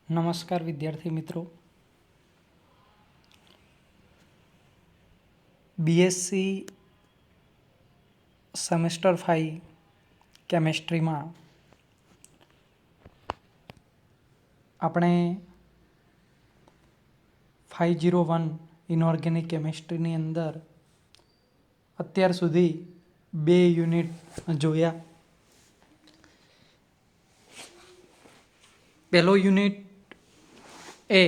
નમસ્કાર વિદ્યાર્થી મિત્રો. બીએસસી સેમેસ્ટર 5 કેમેસ્ટ્રીમાં આપણે 501 ઇનઓર્ગેનિક કેમેસ્ટ્રીની અંદર અત્યાર સુધી 2 યુનિટ જોયા. પહેલો યુનિટ એ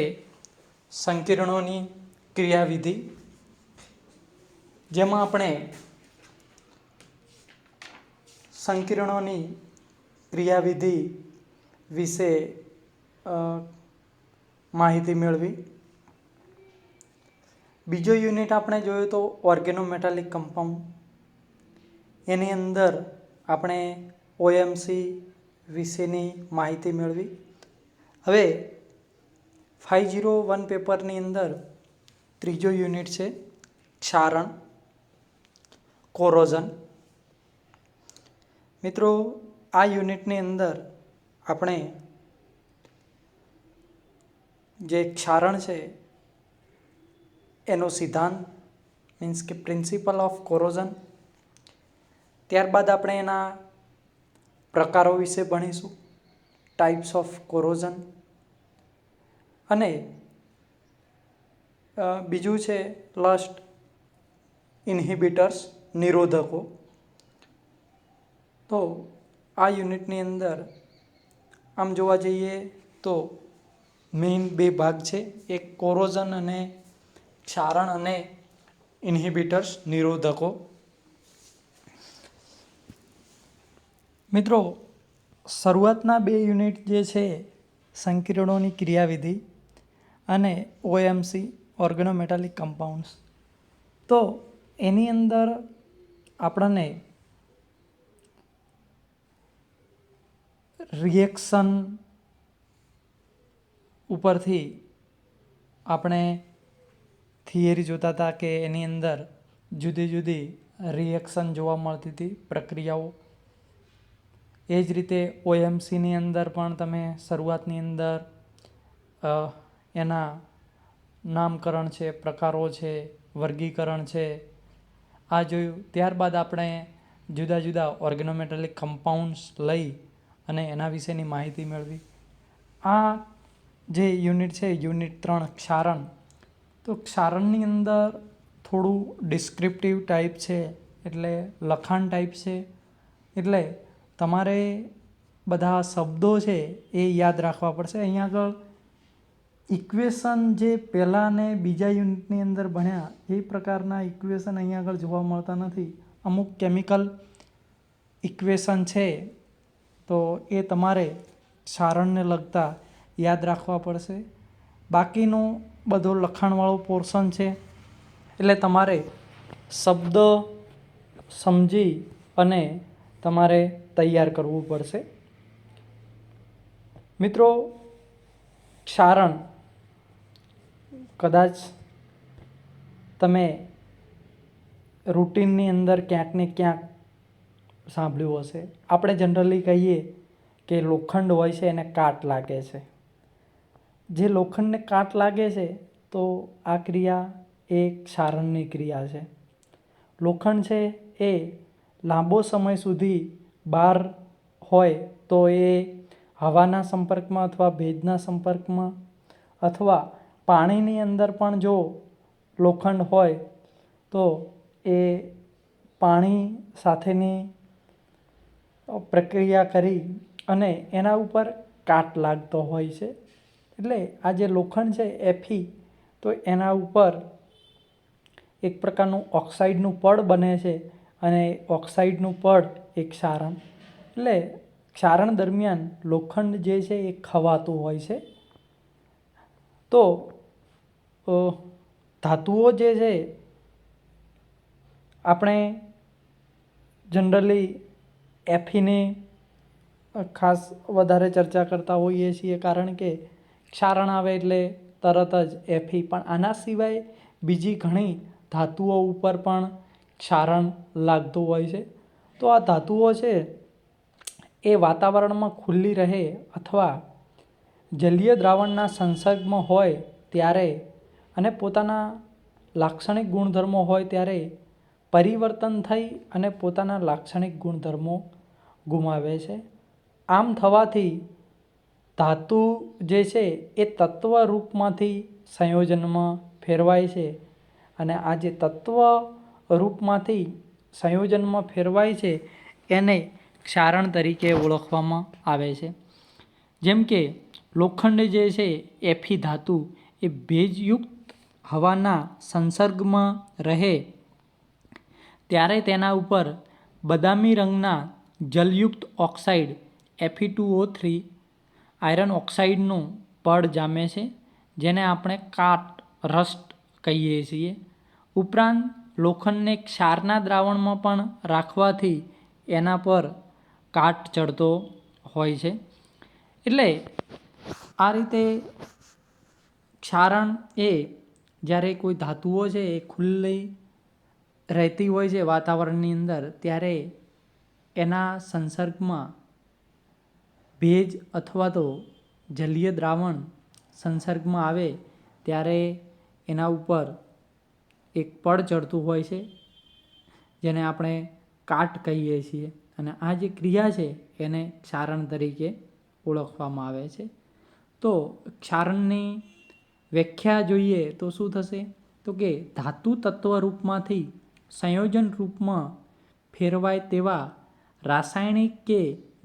સંકીર્ણોની ક્રિયાવિધિ, જેમાં આપણે સંકીર્ણોની ક્રિયાવિધિ વિશે માહિતી મેળવી. બીજો યુનિટ આપણે જોયો તો ઓર્ગેનોમેટાલિક કમ્પાઉન્ડ. એની અંદર આપણે ઓએમસી વિશેની માહિતી મેળવી. હવે 501 પેપરની અંદર ત્રીજો યુનિટ છે ક્ષારણ, કોરોઝન. મિત્રો, આ યુનિટની અંદર આપણે જે ક્ષારણ છે એનો સિદ્ધાંત મીન્સ કે પ્રિન્સિપલ ઓફ કોરોઝન, ત્યારબાદ આપણે એના પ્રકારો વિશે ભણીશું, ટાઈપ્સ ઓફ કોરોઝન, અને બીજું છે લસ્ટ ઇન્હિબિટર્સ, નિરોધકો. તો આ યુનિટની અંદર આમ જોવા જઈએ તો મેઇન 2 ભાગ છે, એક કોરોઝન અને ક્ષારણ અને ઇન્હિબિટર્સ, નિરોધકો. મિત્રો, શરૂઆતના 2 યુનિટ જે છે સંકીર્ણોની ક્રિયાવિધિ અને ઓએમસી ઓર્ગેનોમેટાલિક કમ્પાઉન્ડ્સ, તો એની અંદર આપણને રિએક્શન ઉપરથી આપણે થિયરી જોતા હતા કે એની અંદર જુદી જુદી રિએક્શન જોવા મળતી હતી, પ્રક્રિયાઓ. એ જ રીતે ઓએમસીની અંદર પણ તમે શરૂઆતની અંદર એના નામકરણ છે, પ્રકારો છે, વર્ગીકરણ છે, આ જોયું. ત્યારબાદ આપણે જુદા જુદા ઓર્ગેનોમેટાલિક કમ્પાઉન્ડ્સ લઈ અને એના વિશેની માહિતી મેળવી. આ જે યુનિટ છે યુનિટ 3 ક્ષારણ, તો ક્ષારણની અંદર થોડું ડિસ્ક્રિપ્ટિવ ટાઈપ છે, એટલે લખાણ ટાઈપ છે, એટલે તમારે બધા શબ્દો છે એ યાદ રાખવા પડશે. અહીંયા આગળ ઇક્વેશન જે પહેલાં ને બીજા યુનિટની અંદર ભણ્યા એ પ્રકારના ઇક્વેશન અહીંયા આગળ જોવા મળતા નથી. અમુક કેમિકલ ઇક્વેશન છે તો એ તમારે ક્ષારણને લગતા યાદ રાખવા પડશે. બાકીનો બધો લખાણવાળો પોર્શન છે, એટલે તમારે શબ્દ સમજી અને તમારે તૈયાર કરવું પડશે. મિત્રો, ક્ષારણ કદાચ તમે રૂટિનની અંદર ક્યાંક ને ક્યાંક સાંભળ્યું હશે. આપણે જનરલી કહીએ કે લોખંડ હોય છે એને કાટ લાગે છે. જે લોખંડને કાટ લાગે છે તો આ ક્રિયા એ ક્ષારણની ક્રિયા છે. લોખંડ છે એ લાંબો સમય સુધી બહાર હોય તો એ હવાના સંપર્કમાં અથવા ભેજના સંપર્કમાં અથવા પાણીની અંદર પણ જો લોખંડ હોય તો એ પાણી સાથેની પ્રક્રિયા કરી અને એના ઉપર કાટ લાગતો હોય છે. એટલે આ જે લોખંડ છે Fe, તો એના ઉપર એક પ્રકારનું ઓક્સાઇડનું પડ બને છે અને ઓક્સાઇડનું પડ એ ક્ષારણ. એટલે ક્ષારણ દરમિયાન લોખંડ જે છે એ ખવાતું હોય છે. તો ધાતુઓ જે છે આપણે જનરલી Feની ખાસ વધારે ચર્ચા કરતા હોઈએ છીએ, કારણ કે ક્ષારણ આવે એટલે તરત જ Fe. પણ આના સિવાય બીજી ઘણી ધાતુઓ ઉપર પણ ક્ષારણ લાગતું હોય છે. તો આ ધાતુઓ છે એ વાતાવરણમાં ખુલ્લી રહે અથવા જલીય દ્રાવણના સંસર્ગમાં હોય ત્યારે અને પોતાના લાક્ષણિક ગુણધર્મો હોય ત્યારે પરિવર્તન થઈ અને પોતાના લાક્ષણિક ગુણધર્મો ગુમાવે છે. આમ થવાથી ધાતુ જે છે એ તત્વ રૂપમાંથી સંયોજનમાં ફેરવાય છે અને આ જે તત્વ રૂપમાંથી સંયોજનમાં ફેરવાય છે એને ક્ષારણ તરીકે ઓળખવામાં આવે છે. જેમ કે લોખંડ જે છે એફી ધાતુ એ ભેજયુક્ત હવાના સંસર્ગમાં રહે ત્યારે તેના ઉપર બદામી રંગના જલયુક્ત ઓક્સાઇડ Fe2O3 આયરન ઓક્સાઇડનું પડ જામે છે, જેને આપણે કાટ રસ્ટ કહીએ છીએ. ઉપરાંત લોખંડને ક્ષારના દ્રાવણમાં પણ રાખવાથી એના પર કાટ ચડતો હોય છે. એટલે આ રીતે ક્ષારણ એ જ્યારે કોઈ ધાતુઓ છે એ ખુલ્લી રહેતી હોય છે વાતાવરણની અંદર, ત્યારે એના સંસર્ગમાં ભેજ અથવા તો જલીય દ્રાવણ સંસર્ગમાં આવે ત્યારે એના ઉપર એક પડ ચડતું હોય છે, જેને આપણે કાટ કહીએ છીએ. અને આ જે ક્રિયા છે એને ક્ષારણ તરીકે ઓળખવામાં આવે છે. તો ક્ષારણની વ્યાખ્યા જોઈએ તો શું થશે? તો કે ધાતુ તત્વ રૂપમાંથી સંયોજન રૂપમાં ફેરવાય તેવા રાસાયણિક કે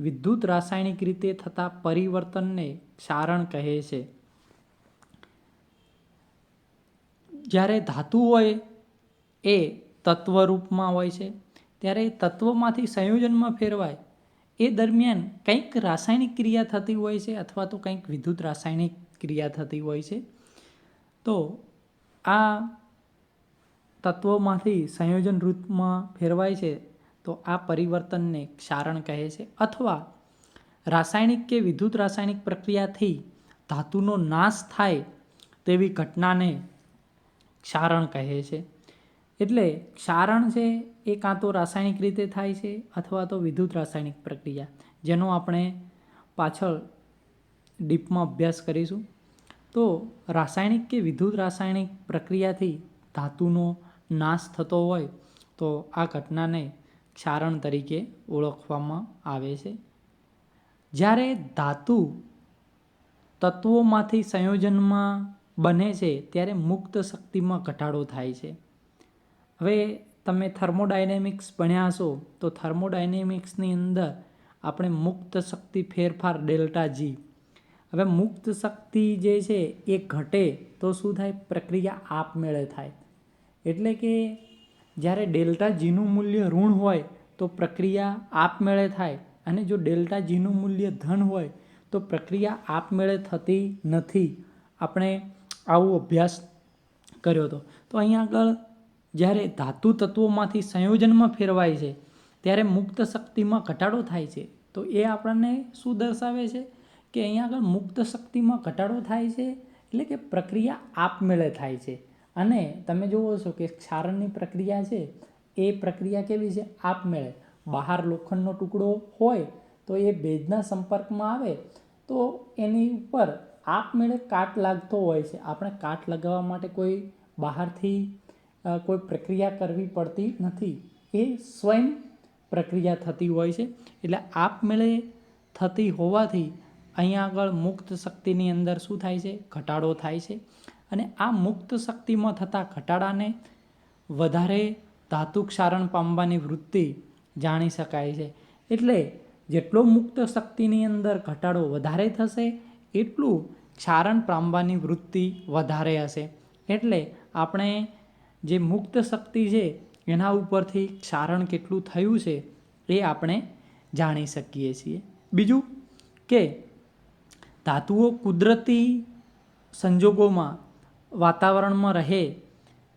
વિદ્યુત રાસાયણિક રીતે થતા પરિવર્તનને ક્ષારણ કહે છે. જ્યારે ધાતુ હોય એ તત્વ રૂપમાં હોય છે ત્યારે તત્વમાંથી સંયોજનમાં ફેરવાય એ દરમિયાન કંઈક રાસાયણિક ક્રિયા થતી હોય છે અથવા તો કંઈક વિદ્યુત રાસાયણિક ક્રિયા થતી હોય છે. તો આ તત્વોમાંથી સંયોજન રૂપમાં ફેરવાય છે તો આ પરિવર્તનને ક્ષારણ કહે છે. અથવા રાસાયણિક કે વિદ્યુત રાસાયણિક પ્રક્રિયાથી ધાતુનો નાશ થાય તેવી ઘટનાને ક્ષારણ કહે છે. એટલે ક્ષારણ છે એ કાં તો રાસાયણિક રીતે થાય છે અથવા તો વિદ્યુત રાસાયણિક પ્રક્રિયા, જેનો આપણે પાછળ ડીપમાં અભ્યાસ કરીશું. તો રાસાયણિક કે વિદ્યુત રાસાયણિક પ્રક્રિયાથી ધાતુનો નાશ થતો હોય તો આ ઘટનાને ક્ષારણ તરીકે ઓળખવામાં આવે છે. જ્યારે ધાતુ તત્વોમાંથી સંયોજનમાં બને છે ત્યારે મુક્ત શક્તિમાં ઘટાડો થાય છે. હવે તમે થર્મોડાયનેમિક્સ ભણ્યા હશો તો થર્મોડાયનેમિક્સની અંદર આપણે મુક્ત શક્તિ ફેરફાર ડેલ્ટા જી. હવે મુક્ત શક્તિ જે છે એ ઘટે તો શું થાય? પ્રક્રિયા આપમેળે થાય. એટલે કે જ્યારે ડેલ્ટા જીનું મૂલ્ય ઋણ હોય તો પ્રક્રિયા આપમેળે થાય, અને જો ડેલ્ટા જીનું મૂલ્ય ધન હોય તો પ્રક્રિયા આપમેળે થતી નથી. આપણે આવો અભ્યાસ કર્યો હતો. તો અહીંયા આગળ જ્યારે ધાતુ તત્વોમાંથી સંયોજનમાં ફેરવાય છે ત્યારે મુક્ત શક્તિમાં ઘટાડો થાય છે. તો એ આપણને શું દર્શાવે છે કે અહીંયા આગળ મુક્ત શક્તિમાં ઘટાડો થાય છે એટલે કે પ્રક્રિયા આપમેળે થાય છે. અને તમે જુઓ છો કે ક્ષારણની પ્રક્રિયા છે એ પ્રક્રિયા કેવી છે? આપમેળે. બહાર લોખંડનો ટુકડો હોય તો એ ભેજના સંપર્કમાં આવે તો એની ઉપર આપમેળે કાટ લાગતો હોય છે. આપણે કાટ લગાવવા માટે કોઈ બહારથી કોઈ પ્રક્રિયા કરવી પડતી નથી. એ સ્વયં પ્રક્રિયા થતી હોય છે. એટલે આપમેળે થતી હોવાથી અહીંયા આગળ મુક્ત શક્તિની અંદર શું થાય છે? ઘટાડો થાય છે. અને આ મુક્ત શક્તિમાં થતા ઘટાડાને વધારે ધાતુ ક્ષારણ પામવાની વૃત્તિ જાણી શકાય છે. એટલે જેટલો મુક્ત શક્તિની અંદર ઘટાડો વધારે થશે એટલું ક્ષારણ પામવાની વૃત્તિ વધારે હશે. એટલે આપણે જે મુક્ત શક્તિ છે એના ઉપરથી ક્ષારણ કેટલું થયું છે એ આપણે જાણી શકીએ છીએ. બીજું કે ધાતુઓ કુદરતી સંજોગોમાં વાતાવરણમાં રહે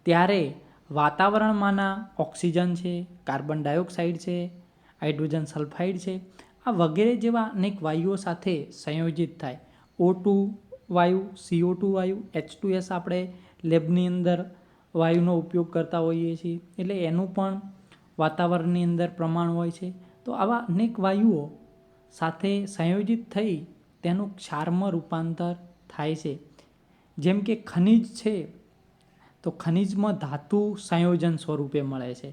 ત્યારે વાતાવરણમાંના ઓક્સિજન છે, કાર્બન ડાયોક્સાઇડ છે, હાઇડ્રોજન સલ્ફાઇડ છે, આ વગેરે જેવા અનેક વાયુઓ સાથે સંયોજિત થાય. O2 વાયુ, CO2 વાયુ, H2S આપણે લેબની અંદર વાયુનો ઉપયોગ કરતા હોઈએ છીએ. એટલે એનું પણ વાતાવરણની અંદર પ્રમાણ હોય છે. તો આવા અનેક વાયુઓ સાથે સંયોજિત થઈ તેનું ક્ષારમાં રૂપાંતર થાય છે. જેમ કે ખનિજ છે, તો ખનિજમાં ધાતુ સંયોજન સ્વરૂપે મળે છે.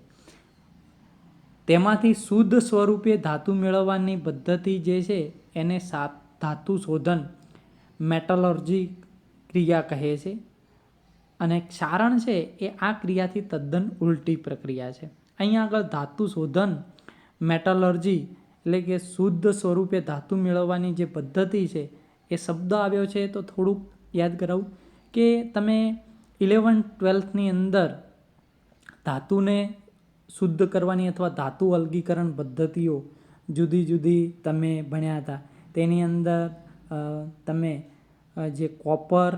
તેમાંથી શુદ્ધ સ્વરૂપે ધાતુ મેળવવાની પદ્ધતિ જે છે એને ધાતુ શોધન મેટલર્જી ક્રિયા કહે છે. અને ક્ષારણ છે એ આ ક્રિયાથી તદ્દન ઉલટી પ્રક્રિયા છે. અહીંયા આગળ ધાતુ શોધન મેટલર્જી એટલે કે શુદ્ધ સ્વરૂપે ધાતુ મેળવવાની જે પદ્ધતિ છે એ શબ્દ આવ્યો છે, તો થોડુંક યાદ કરાવું કે તમે 11-12ની અંદર ધાતુને શુદ્ધ કરવાની અથવા ધાતુ અલગીકરણ પદ્ધતિઓ જુદી જુદી તમે ભણ્યા હતા. તેની અંદર તમે જે કોપર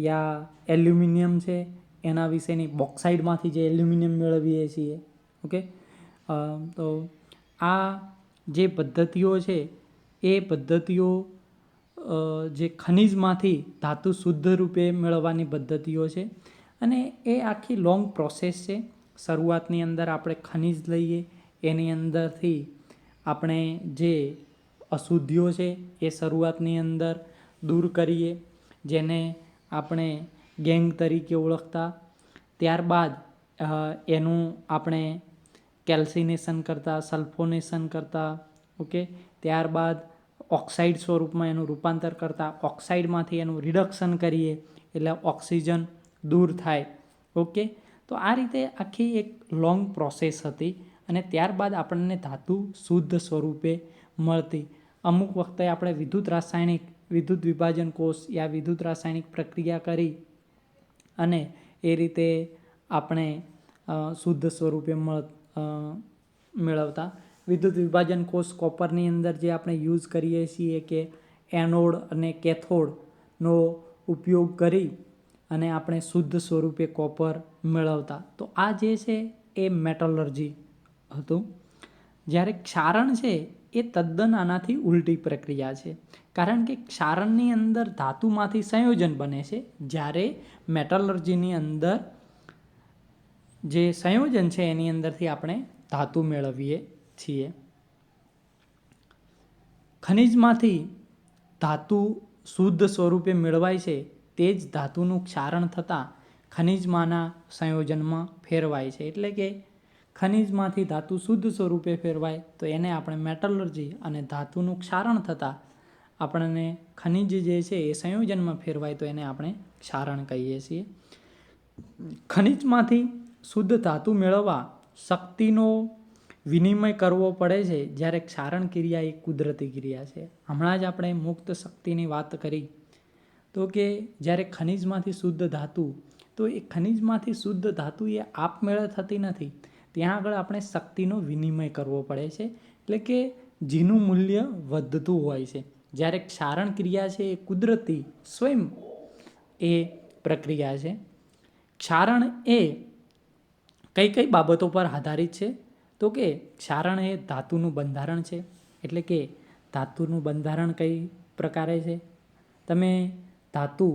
યા એલ્યુમિનિયમ છે એના વિશેની, બોક્સાઇડમાંથી જે એલ્યુમિનિયમ મેળવીએ છીએ, ઓકે. તો આ જે પદ્ધતિઓ છે એ પદ્ધતિઓ જે ખનિજમાંથી ધાતુ શુદ્ધ રૂપે મેળવવાની પદ્ધતિઓ છે. અને એ આખી લોંગ પ્રોસેસ છે. શરૂઆતની અંદર આપણે ખનિજ લઈએ, એની અંદરથી આપણે જે અશુદ્ધિઓ છે એ શરૂઆતની અંદર દૂર કરીએ, જેને આપણે ગેંગ તરીકે ઓળખતા. ત્યારબાદ એનું આપણે કેલ્સિનેશન કરતા, સલ્ફોનેશન કરતા, ઓકે. ત્યારબાદ ઓક્સાઇડ સ્વરૂપમાં એનું રૂપાંતર કરતા, ઓક્સાઇડમાંથી એનું રિડક્શન કરીએ એટલે ઓક્સિજન દૂર થાય, ઓકે. તો આ રીતે આખી એક લોંગ પ્રોસેસ હતી અને ત્યારબાદ આપણને ધાતુ શુદ્ધ સ્વરૂપે મળતી. અમુક વખતે આપણે વિદ્યુત વિભાજન કોષ યા વિદ્યુત રાસાયણિક પ્રક્રિયા કરી અને એ રીતે આપણે શુદ્ધ સ્વરૂપે મેળવતા. વિદ્યુત વિભાજન કોષ કોપરની અંદર જે આપણે યુઝ કરીએ છીએ કે એનોડ અને કેથોડનો ઉપયોગ કરી અને આપણે શુદ્ધ સ્વરૂપે કોપર મેળવતા. તો આ જે છે એ મેટલર્જી હતું. જ્યારે ક્ષારણ છે એ તદ્દન આનાથી ઉલટી પ્રક્રિયા છે, કારણ કે ક્ષારણની અંદર ધાતુમાંથી સંયોજન બને છે, જ્યારે મેટલર્જીની અંદર જે સંયોજન છે એની અંદરથી આપણે ધાતુ મેળવીએ છીએ. ખનિજમાંથી ધાતુ શુદ્ધ સ્વરૂપે મેળવાય છે, તે જ ધાતુનું ક્ષારણ થતાં ખનિજમાંના સંયોજનમાં ફેરવાય છે. એટલે કે ખનિજમાંથી ધાતુ શુદ્ધ સ્વરૂપે ફેરવાય તો એને આપણે મેટલર્જી, અને ધાતુનું ક્ષારણ થતાં આપણને ખનિજ જે છે એ સંયોજનમાં ફેરવાય તો એને આપણે ક્ષારણ કહીએ છીએ. ખનિજમાંથી શુદ્ધ ધાતુ મેળવવા શક્તિનો વિનિમય કરવો પડે છે, જ્યારે ક્ષારણ ક્રિયા એ કુદરતી ક્રિયા છે. હમણાં જ આપણે મુક્ત શક્તિની વાત કરી, તો કે જ્યારે ખનિજમાંથી શુદ્ધ ધાતુ, તો એ ખનિજમાંથી શુદ્ધ ધાતુ એ આપમેળે થતી નથી. ત્યાં આગળ આપણે શક્તિનો વિનિમય કરવો પડે છે, એટલે કે જેનું મૂલ્ય વધતું હોય છે. જ્યારે ક્ષારણ ક્રિયા છે એ કુદરતી સ્વયં એ પ્રક્રિયા છે. ક્ષારણ એ કઈ બાબતો પર આધારિત છે, તો કે ક્ષારણ એ ધાતુનું બંધારણ છે. એટલે કે ધાતુનું બંધારણ કઈ પ્રકારે છે, તમે ધાતુ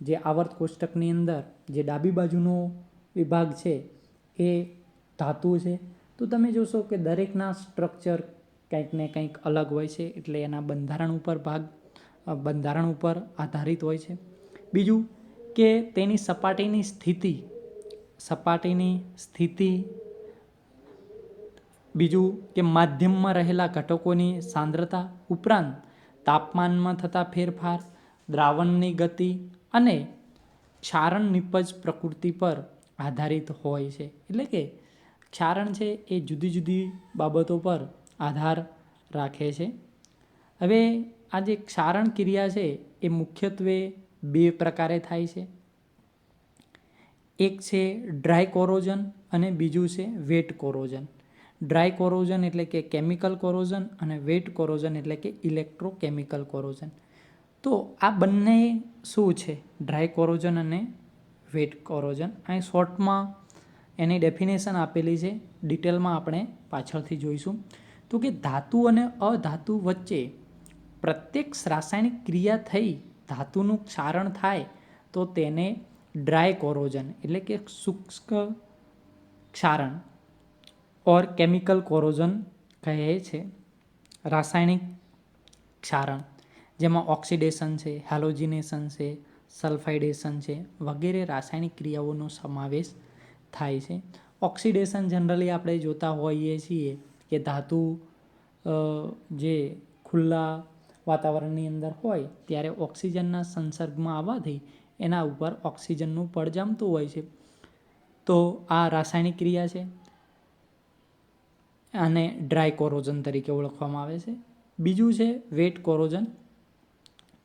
જે આવર્ત કોષ્ટકની અંદર જે ડાબી બાજુનો વિભાગ છે એ ધાતુ છે, તો તમે જોશો કે દરેકના સ્ટ્રક્ચર કંઈક ને કંઈક અલગ હોય છે, એટલે એના બંધારણ ઉપર આધારિત હોય છે. બીજું કે તેની સપાટીની સ્થિતિ, બીજું કે માધ્યમમાં રહેલા ઘટકોની સાંદ્રતા, ઉપરાંત તાપમાનમાં થતા ફેરફાર, દ્રાવણની ગતિ અને ક્ષારણ નિપજ પ્રકૃતિ પર આધારિત હોય છે. એટલે કે ક્ષારણ છે એ જુદી જુદી બાબતો પર આધાર રાખે છે. હવે આ જે ક્ષારણ ક્રિયા છે એ મુખ્યત્વે 2 પ્રકારે થાય છે. એક છે ડ્રાય કોરોઝન અને બીજું છે વેટ કોરોઝન. ડ્રાય કોરોઝન એટલે કે કેમિકલ કોરોઝન અને વેટ કોરોઝન એટલે કે ઇલેક્ટ્રોકેમિકલ કોરોઝન. તો આ બંને શું છે, ડ્રાય કોરોઝન અને વેટ કોરોઝન? અહીં શોર્ટમાં એની ડેફિનેશન આપેલી છે, ડિટેલમાં આપણે પાછળથી જોઈશું. તો કે ધાતુ અને અધાતુ વચ્ચે પ્રત્યક્ષ રાસાયણિક ક્રિયા થઈ ધાતુનું ક્ષારણ થાય તો તેને ડ્રાય કોરોઝન એટલે કે શુષ્ક ક્ષારણ ઓર કેમિકલ કોરોઝન કહે છે, રાસાયણિક ક્ષારણ. જેમાં ઓક્સિડેશન છે, હેલોજિનેશન છે, સલ્ફાઇડેશન છે વગેરે રાસાયણિક ક્રિયાઓનો સમાવેશ થાય છે. ઓક્સિડેશન જનરલી આપણે જોતા હોઈએ છીએ કે ધાતુ જે ખુલ્લા વાતાવરણની અંદર હોય ત્યારે ઓક્સિજનના સંસર્ગમાં આવવાથી એના ઉપર ઓક્સિજનનું પડ જામતું હોય છે. તો આ રાસાયણિક ક્રિયા છે અને ડ્રાય કોરોઝન તરીકે ઓળખવામાં આવે છે. બીજું છે વેટ કોરોઝન.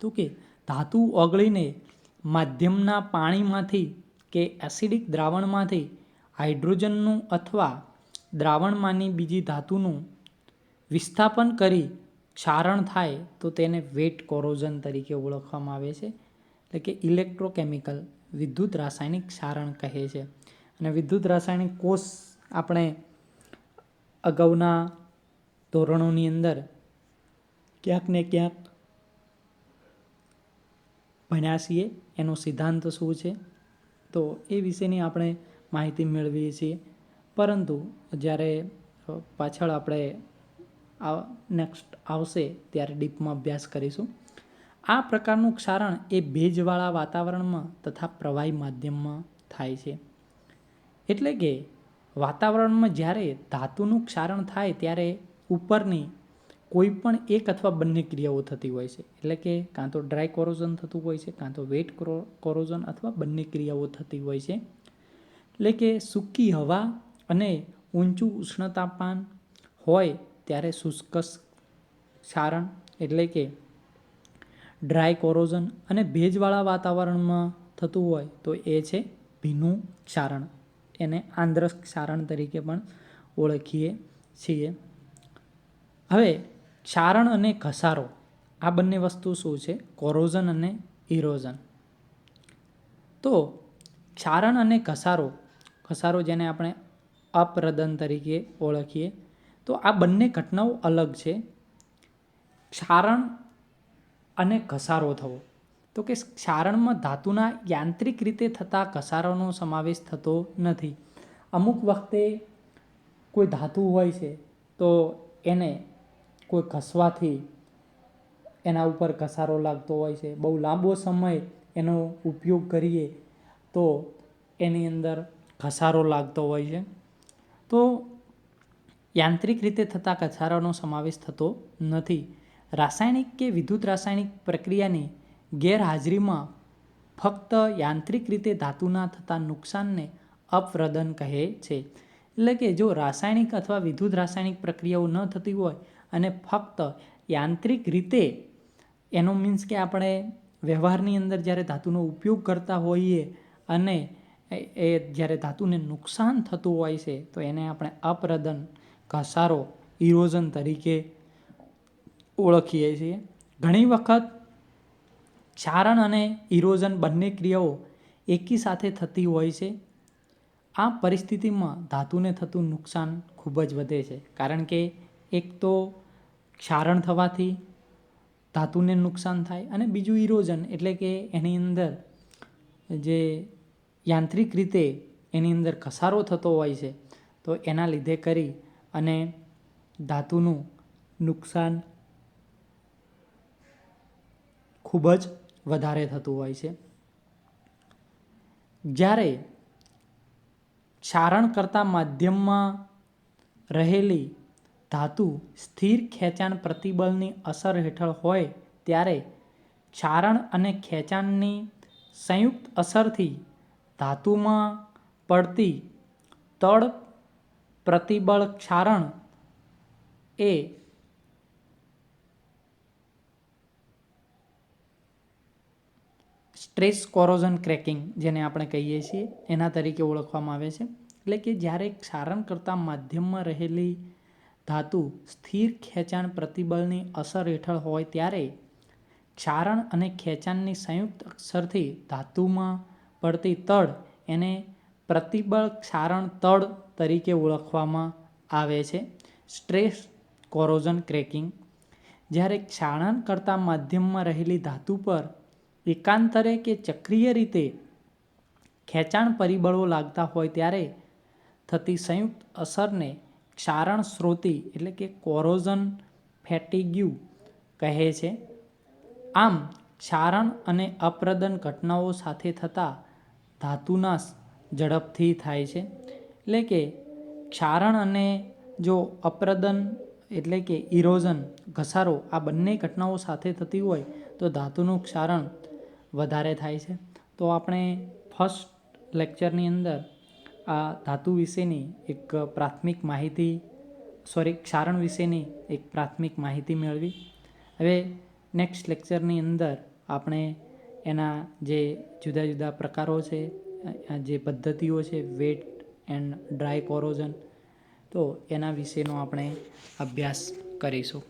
તો કે ધાતુ ઓગળીને માધ્યમના પાણીમાંથી કે એસિડિક દ્રાવણમાંથી હાઇડ્રોજનનું અથવા દ્રાવણમાંની બીજી ધાતુનું વિસ્થાપન કરી ક્ષારણ થાય તો તેને વેટ કોરોઝન તરીકે ઓળખવામાં આવે છે. એટલે કે ઇલેક્ટ્રોકેમિકલ વિદ્યુત રાસાયણિક ક્ષારણ કહે છે. અને વિદ્યુત રાસાયણિક કોષ આપણે અગાઉના ધોરણોની અંદર ક્યાંક ને ક્યાંક ભણ્યા છીએ. એનો સિદ્ધાંત શું છે તો એ વિશેની આપણે માહિતી મેળવીએ છીએ. પરંતુ જ્યારે પાછળ આપણે નેક્સ્ટ આવશે ત્યારે ડીપમાં અભ્યાસ કરીશું. આ પ્રકારનું ક્ષારણ એ ભેજવાળા વાતાવરણમાં તથા પ્રવાહી માધ્યમમાં થાય છે. એટલે કે વાતાવરણમાં જ્યારે ધાતુનું ક્ષારણ થાય ત્યારે ઉપરની કોઈ પણ એક અથવા બંને ક્રિયાઓ થતી હોય છે. એટલે કે કાં તો ડ્રાય કોરોઝન થતું હોય છે, કાં તો વેટ કોરોઝન અથવા બંને ક્રિયાઓ થતી હોય છે. એટલે કે સૂકી હવા અને ઊંચું ઉષ્ણતામાન હોય ત્યારે શુષ્ક ક્ષારણ એટલે કે ડ્રાય કોરોઝન અને ભેજવાળા વાતાવરણમાં થતું હોય તો એ છે ભીનું ક્ષારણ. એને આંદ્ર ક્ષારણ તરીકે પણ ઓળખીએ છીએ. હવે ક્ષારણ અને ઘસારો આ બંને વસ્તુ શું છે? કોરોઝન અને ઇરોઝન. તો ક્ષારણ અને ઘસારો જેને આપણે અપરદન તરીકે ઓળખીએ તો આ બંને ઘટનાઓ અલગ છે. ક્ષારણ અને ઘસારો થવો તો કે ક્ષારણમાં ધાતુના યાંત્રિક રીતે થતા ઘસારાનો સમાવેશ થતો નથી. અમુક વખતે કોઈ ધાતુ હોય છે તો એને કોઈ ઘસવાથી એના ઉપર ઘસારો લાગતો હોય છે. બહુ લાંબો સમય એનો ઉપયોગ કરીએ તો એની અંદર ઘસારો લાગતો હોય છે. તો યાંત્રિક રીતે થતા ઘસારાનો સમાવેશ થતો નથી. રાસાયણિક કે વિદ્યુત રાસાયણિક પ્રક્રિયાની ગેરહાજરીમાં ફક્ત યાંત્રિક રીતે ધાતુના થતા નુકસાનને અપરદન કહે છે. એટલે કે જો રાસાયણિક અથવા વિદ્યુત રાસાયણિક પ્રક્રિયાઓ ન થતી હોય અને ફક્ત યાંત્રિક રીતે એનો મીન્સ કે આપણે વ્યવહારની અંદર જ્યારે ધાતુનો ઉપયોગ કરતા હોઈએ અને એ જ્યારે ધાતુને નુકસાન થતું હોય છે તો એને આપણે અપરદન, ઘસારો, ઇરોઝન તરીકે ઓળખીએ છીએ. ઘણી વખત ક્ષારણ અને ઇરોઝન બંને ક્રિયાઓ એકી સાથે થતી હોય છે. આ પરિસ્થિતિમાં ધાતુને થતું નુકસાન ખૂબ જ વધે છે. કારણ કે એક તો ક્ષારણ થવાથી ધાતુને નુકસાન થાય અને બીજું ઇરોઝન એટલે કે એની અંદર જે યાંત્રિક રીતે એની અંદર ઘસારો થતો હોય છે તો એના લીધે કરી અને ધાતુનું નુકસાન ખૂબ જ વધારે થતું હોય છે. જ્યારે ક્ષારણ કરતા માધ્યમમાં રહેલી ધાતુ સ્થિર ખેંચાણ પ્રતિબળની અસર હેઠળ હોય ત્યારે ક્ષારણ અને ખેંચાણની સંયુક્ત અસરથી ધાતુમાં પડતી તડ પ્રતિબળ ક્ષારણ એ સ્ટ્રેસ કોરોઝન ક્રેકિંગ જેને આપણે કહીએ છીએ એના તરીકે ઓળખવામાં આવે છે. એટલે કે જ્યારે ક્ષારણ કરતા માધ્યમમાં રહેલી ધાતુ સ્થિર ખેંચાણ પ્રતિબળની અસર હેઠળ હોય ત્યારે ક્ષારણ અને ખેંચાણની સંયુક્ત અસરથી ધાતુમાં પડતી તડ એને પ્રતિબળ ક્ષારણ તડ તરીકે ઓળખવામાં આવે છે. સ્ટ્રેસ કોરોઝન ક્રેકિંગ જ્યારે ક્ષારણ કરતા માધ્યમમાં રહેલી ધાતુ પર એકાંતરે કે ચક્રીય રીતે ખેંચાણ પરિબળો લાગતા હોય ત્યારે થતી સંયુક્ત અસરને ક્ષારણ સ્રોતી એટલે કે કોરોઝન ફેટિગ્યુ કહે છે. આમ ક્ષારણ અને અપ્રદન ઘટનાઓ સાથે થતા ધાતુનાશ ઝડપથી થાય છે. એટલે કે ક્ષારણ અને જો અપ્રદન એટલે કે ઇરોઝન ઘસારો આ બંને ઘટનાઓ સાથે થતી હોય તો ધાતુનું ક્ષારણ વધારે થાય છે. તો આપણે ફર્સ્ટ લેક્ચરની અંદર આ ધાતુ વિશેની એક પ્રાથમિક માહિતી ક્ષારણ વિશેની એક પ્રાથમિક માહિતી મેળવી. હવે નેક્સ્ટ લેક્ચરની અંદર આપણે એના જે જુદા જુદા પ્રકારો છે, જે પદ્ધતિઓ છે, વેટ એન્ડ ડ્રાય કોરોઝન, તો એના વિશેનો આપણે અભ્યાસ કરીશું.